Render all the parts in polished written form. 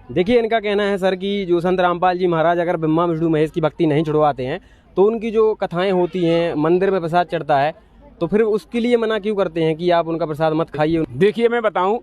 देखिए, इनका कहना है सर कि जो संत रामपाल जी महाराज अगर ब्रह्मा विष्णु महेश की भक्ति नहीं छुड़वाते हैं तो उनकी जो कथाएं होती हैं, मंदिर में प्रसाद चढ़ता है, तो फिर उसके लिए मना क्यों करते हैं कि आप उनका प्रसाद मत खाइए। देखिए मैं बताऊं,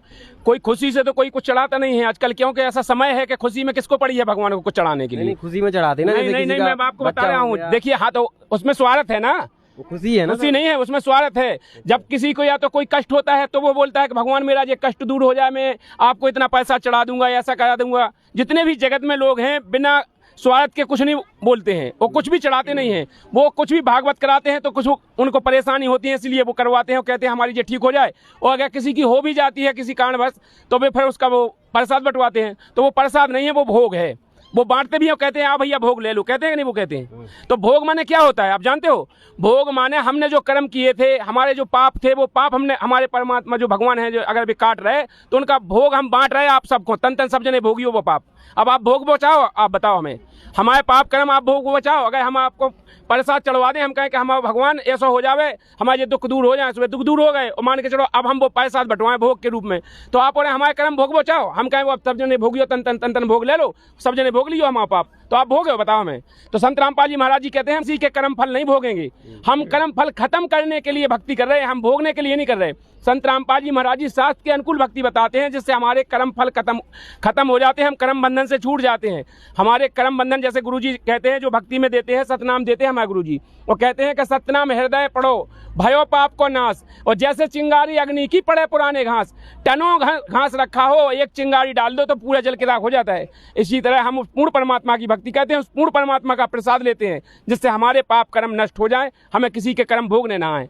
कोई खुशी से तो कोई कुछ चढ़ाता नहीं है आजकल, क्योंकि ऐसा समय है कि खुशी में किसको पड़ी है भगवान को कुछ चढ़ाने के लिए। नहीं, खुशी में चढ़ाते ना। नहीं, मैं आपको बता रहा हूँ। देखिए हाँ, तो उसमें स्वार्थ है ना, वो खुशी है ना। खुशी नहीं है, उसमें स्वार्थ है। जब किसी को या तो कोई कष्ट होता है तो वो बोलता है कि भगवान मेरा ये कष्ट दूर हो जाए, मैं आपको इतना पैसा चढ़ा दूंगा, ऐसा करा दूंगा। जितने भी जगत में लोग हैं बिना स्वार्थ के कुछ नहीं बोलते हैं, वो कुछ भी चढ़ाते नहीं हैं। वो कुछ भी भागवत कराते हैं तो कुछ उनको परेशानी होती है, इसलिए वो करवाते हैं। वो कहते हैं हमारी ये ठीक हो जाए, और अगर किसी की हो भी जाती है किसी कारणवश तो वे फिर उसका वो प्रसाद बंटवाते हैं। तो वो प्रसाद नहीं है, वो भोग है। वो बांटते भी हैं, कहते हैं भैया भोग ले लो, कहते हैं कि नहीं, वो कहते हैं। तो भोग माने क्या होता है आप जानते हो? भोग माने हमने जो कर्म किए थे, हमारे जो पाप थे, वो पाप हमने, हमारे परमात्मा जो भगवान है जो अगर भी काट रहे तो उनका भोग हम बांट रहे हैं आप सबको। तन तन सब जने भोगी हो वो पाप। अब आप भोग बचाओ, आप बताओ हमें, हमारे पाप कर्म आप भोग बचाओ। अगर हम आपको प्रसाद चढ़वा दें, हम कहें कि हमारा भगवान ऐसा हो जावे, हमारे दुख दूर हो जाए, सुबह दुख दूर हो गए और मान के चलो अब हम वो प्रसाद बंटवाएं भोग के रूप में, तो आप बोले हमारे कर्म भोग बचाओ। हम कहें वो अब सब जने भोगियो, तन तन तन तन भोग ले लो, सब जने भोग लियो हमारा पाप, तो आप भोगे, बताओ हमें। तो संत रामपाल जी महाराज जी कहते हैं हम किसी के कर्म फल नहीं भोगेंगे, हम कर्म फल खत्म करने के लिए भक्ति कर रहे हैं, हम भोगने के लिए नहीं कर रहे। संत रामपाल जी महाराज जी शास्त्र के अनुकूल भक्ति बताते हैं, जिससे हमारे कर्म फल खत्म हो जाते हैं, हम कर्म बंधन से छूट जाते हैं। हमारे कर्म बंधन, जैसे गुरु जी कहते हैं, जो भक्ति में देते हैं, सतनाम देते हैं हमारे गुरु जी, वो कहते हैं कि सतनाम हृदय पढ़ो भयो पाप को नाश। और जैसे चिंगारी अग्नि की पड़े पुराने घास, टनों घास रखा हो, एक चिंगारी डाल दो तो पूरा जल के राख हो जाता है। इसी तरह हम उस पूर्ण परमात्मा की भक्ति कहते हैं, उस पूर्ण परमात्मा का प्रसाद लेते हैं, जिससे हमारे पाप कर्म नष्ट हो जाए, हमें किसी के कर्म भोगने ना आए।